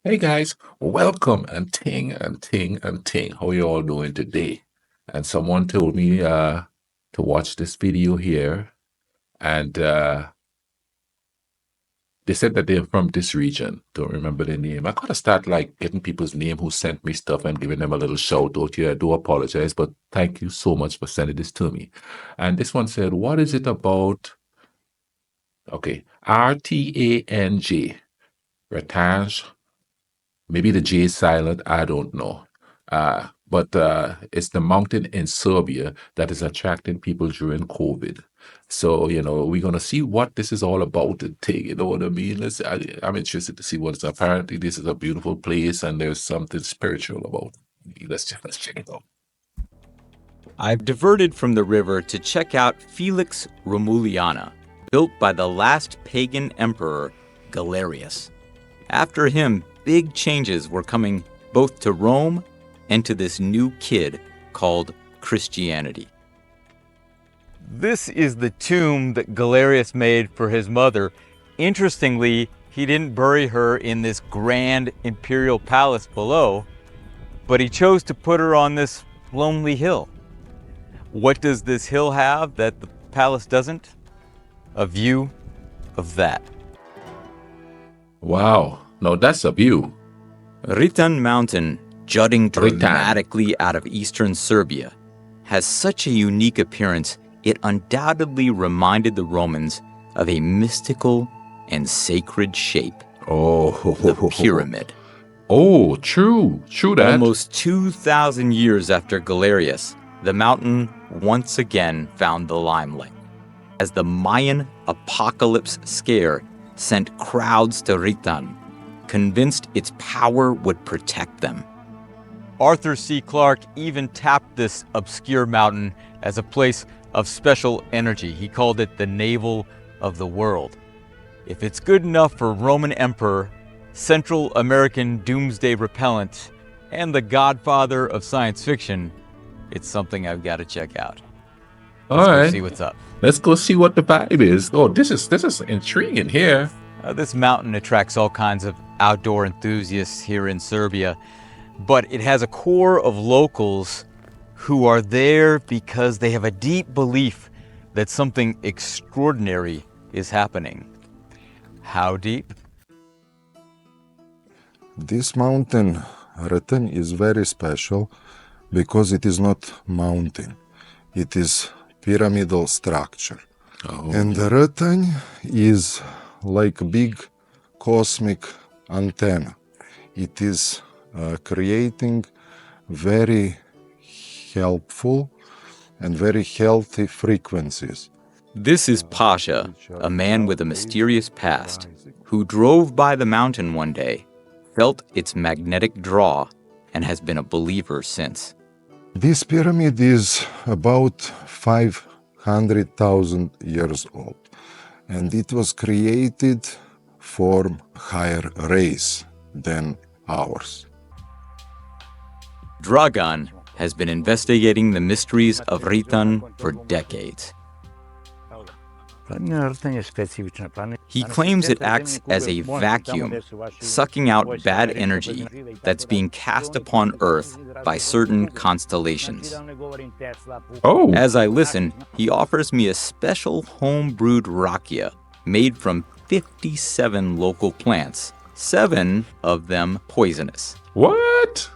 Hey guys, welcome and ting and ting and ting. How you all doing today? And someone told me to watch this video here, and they said that they're from this region. Don't remember their name. I gotta start like getting people's name who sent me stuff and giving them a little shout out here. I do apologize, but thank you so much for sending this to me. And this one said, "What is it about?" Okay, Rtanj, Rtanj. Maybe the J is silent. I don't know. But it's the mountain in Serbia that is attracting people during COVID. So, we're going to see what this is all about and take, you know what I mean? I'm interested to see what it's apparently this is a beautiful place and there's something spiritual about it. Let's check it out. I've diverted from the river to check out Felix Romuliana, built by the last pagan emperor, Galerius. After him, big changes were coming both to Rome and to this new kid called Christianity. This is the tomb that Galerius made for his mother. Interestingly, he didn't bury her in this grand imperial palace below, but he chose to put her on this lonely hill. What does this hill have that the palace doesn't? A view of that. Wow. Now that's a view. Rtanj Mountain, jutting Rtanj. dramatically out of eastern Serbia, has such a unique appearance, it undoubtedly reminded the Romans of a mystical and sacred shape, Oh, the pyramid. Oh, true that. Almost 2,000 years after Galerius, the mountain once again found the limelight, as the Mayan apocalypse scare sent crowds to Rtanj, convinced its power would protect them. Arthur C. Clarke even tapped this obscure mountain as a place of special energy. He called it the navel of the world. If it's good enough for Roman Emperor, Central American doomsday repellent, and the godfather of science fiction, it's something I've got to check out. Let's go see what's up. Let's go see what the vibe is. Oh, this is intriguing here. This mountain attracts all kinds of outdoor enthusiasts here in Serbia, but it has a core of locals who are there because they have a deep belief that something extraordinary is happening. How deep? This mountain, Rtanj, is very special because it is not mountain. It is pyramidal structure. Oh. And the Rtanj is like a big cosmic antenna. It is creating very helpful and very healthy frequencies. This is Pasha, a man with a mysterious past, who drove by the mountain one day, felt its magnetic draw, and has been a believer since. This pyramid is about 500,000 years old, and it was created for higher race than ours. Dragan has been investigating the mysteries of Rtanj for decades. He claims it acts as a vacuum, sucking out bad energy that's being cast upon Earth by certain constellations. Oh. As I listen, he offers me a special home-brewed rakia made from 57 local plants, 7 of them poisonous. What?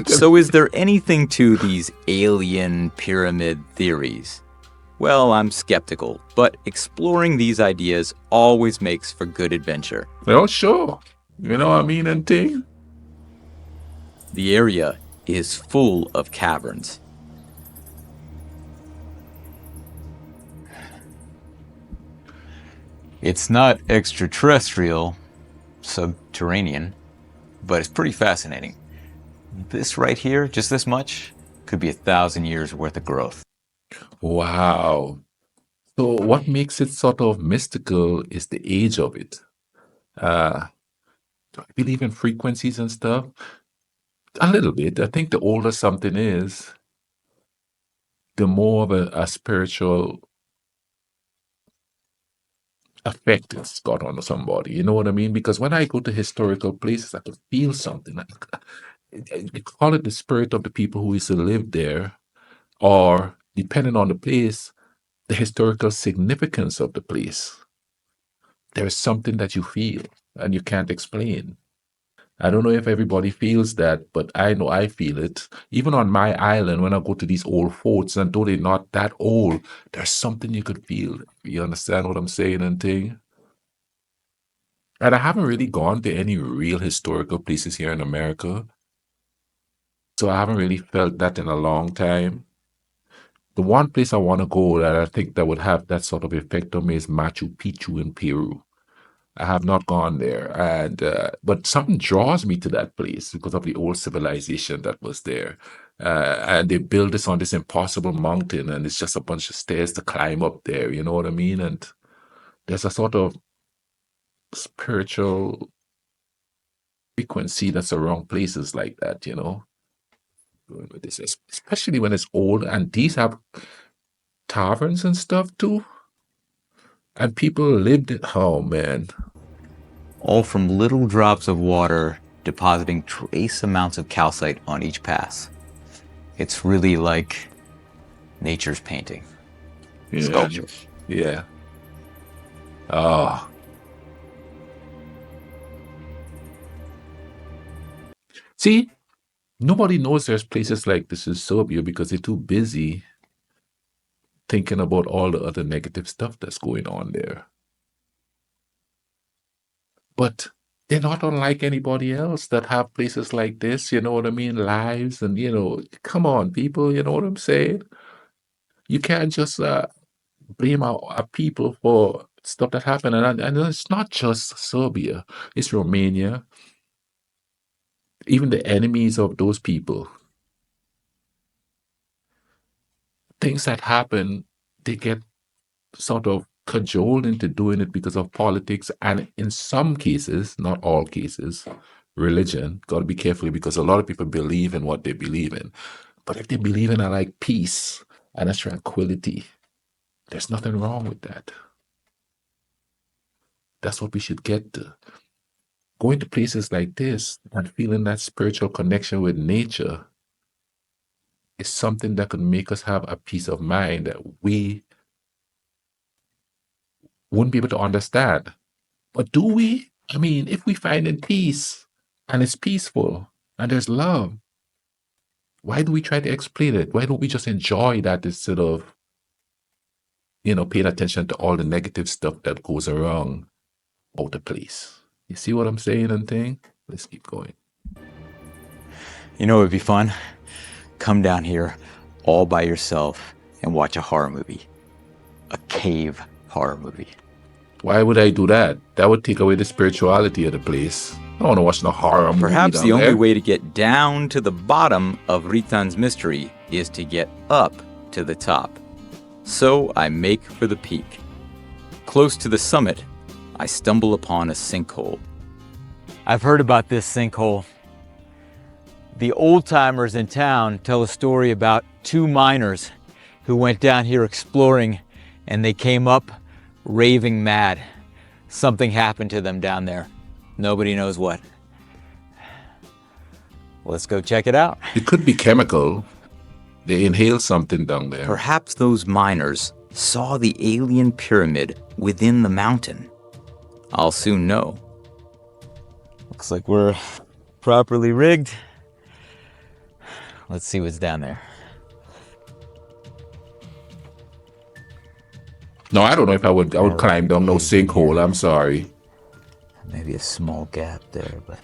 So is there anything to these alien pyramid theories? Well, I'm skeptical, but exploring these ideas always makes for good adventure. Well, sure. You know what I mean, and thing? The area is full of caverns. It's not extraterrestrial, subterranean, but it's pretty fascinating. This right here, just this much, could be 1,000 years worth of growth. Wow. So what makes it sort of mystical is the age of it. Do I believe in frequencies and stuff? A little bit. I think the older something is, the more of a spiritual effect it's got on somebody. You know what I mean? Because when I go to historical places, I could feel something. You call it the spirit of the people who used to live there, or depending on the place, the historical significance of the place. There's something that you feel and you can't explain. I don't know if everybody feels that, but I know I feel it. Even on my island, when I go to these old forts, and though they're not that old, there's something you could feel. You understand what I'm saying and thing? And I haven't really gone to any real historical places here in America, so I haven't really felt that in a long time. The one place I want to go that I think that would have that sort of effect on me is Machu Picchu in Peru. I have not gone there, and but something draws me to that place because of the old civilization that was there. And they built this on this impossible mountain, and it's just a bunch of stairs to climb up there. You know what I mean? And there's a sort of spiritual frequency that's around places like that. You know, with this, especially when it's old, and these have taverns and stuff too, and people lived it. Oh man. All from little drops of water depositing trace amounts of calcite on each pass. It's really like nature's painting. Yeah. Sculpture. Yeah. Oh. See, nobody knows there's places like this in Serbia because they're too busy thinking about all the other negative stuff that's going on there. But they're not unlike anybody else that have places like this, you know what I mean? Lives and, come on, people, you know what I'm saying? You can't just blame our people for stuff that happened. And it's not just Serbia, it's Romania, even the enemies of those people. Things that happen, they get sort of cajoled into doing it because of politics, and in some cases, not all cases, religion. Got to be careful because a lot of people believe in what they believe in. But if they believe in like peace and a tranquility, there's nothing wrong with that. That's what we should get to. Going to places like this and feeling that spiritual connection with nature is something that could make us have a peace of mind that we wouldn't be able to understand. But do we? I mean, if we find in peace and it's peaceful and there's love, why do we try to explain it? Why don't we just enjoy that instead of, paying attention to all the negative stuff that goes around out the place? You see what I'm saying and thing? Let's keep going. You know what would be fun? Come down here all by yourself and watch a horror movie. A cave horror movie. Why would I do that? That would take away the spirituality of the place. I don't want to watch no horror movie. Perhaps the down only there. way to get down to the bottom of Rtanj's mystery is to get up to the top. So I make for the peak. Close to the summit, I stumble upon a sinkhole. I've heard about this sinkhole. The old-timers in town tell a story about two miners who went down here exploring, and they came up raving mad. Something happened to them down there. Nobody knows what. Let's go check it out. It could be chemical. They inhale something down there. Perhaps those miners saw the alien pyramid within the mountain. I'll soon know. Looks like we're properly rigged. Let's see what's down there. No, I don't know if I would climb down no sinkhole. I'm sorry. Maybe a small gap there, but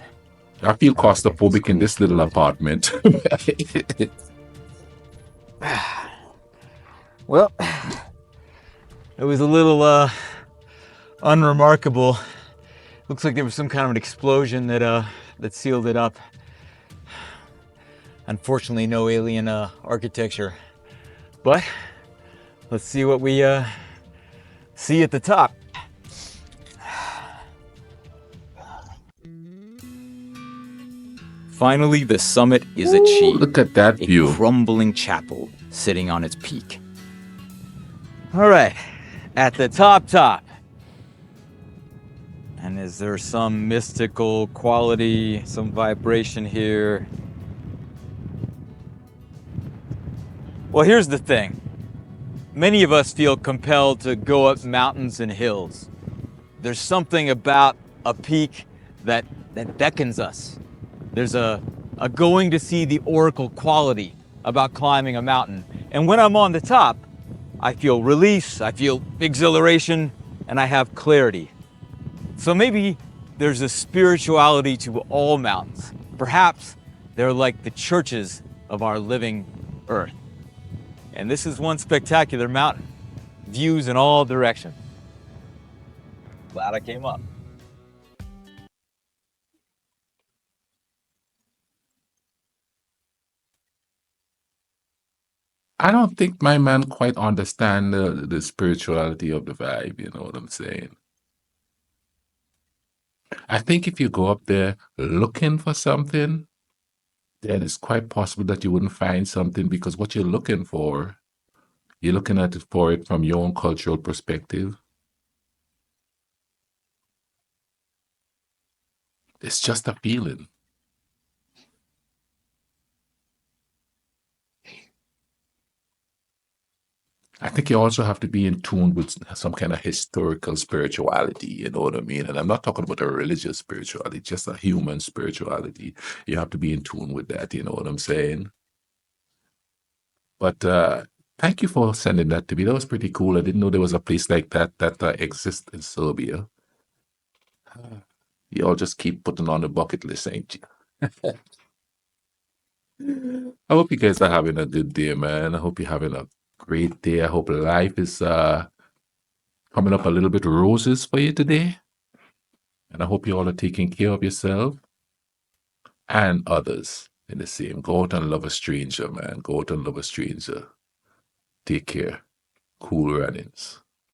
I feel claustrophobic in this little apartment. well, it was a little unremarkable. Looks like there was some kind of an explosion that sealed it up. Unfortunately, no alien architecture. But let's see what we see at the top. Finally, the summit is achieved. Look at that view. A crumbling chapel sitting on its peak. All right, at the top. And is there some mystical quality, some vibration here? Well, here's the thing. Many of us feel compelled to go up mountains and hills. There's something about a peak that beckons us. There's a going to see the oracle quality about climbing a mountain. And when I'm on the top, I feel release, I feel exhilaration, and I have clarity. So maybe there's a spirituality to all mountains. Perhaps they're like the churches of our living earth. And this is one spectacular mountain. Views in all directions. Glad I came up. I don't think my man quite understand the spirituality of the vibe, you know what I'm saying? I think if you go up there looking for something, then it's quite possible that you wouldn't find something because what you're looking at it for it from your own cultural perspective. It's just a feeling. I think you also have to be in tune with some kind of historical spirituality, you know what I mean? And I'm not talking about a religious spirituality, just a human spirituality. You have to be in tune with that, you know what I'm saying? But thank you for sending that to me. That was pretty cool. I didn't know there was a place like that that exists in Serbia. You all just keep putting on the bucket list, ain't you? I hope you guys are having a good day, man. I hope you're having a great day. I hope life is coming up a little bit roses for you today. And I hope you all are taking care of yourself and others in the same. Go out and love a stranger, man. Go out and love a stranger. Take care. Cool runnings.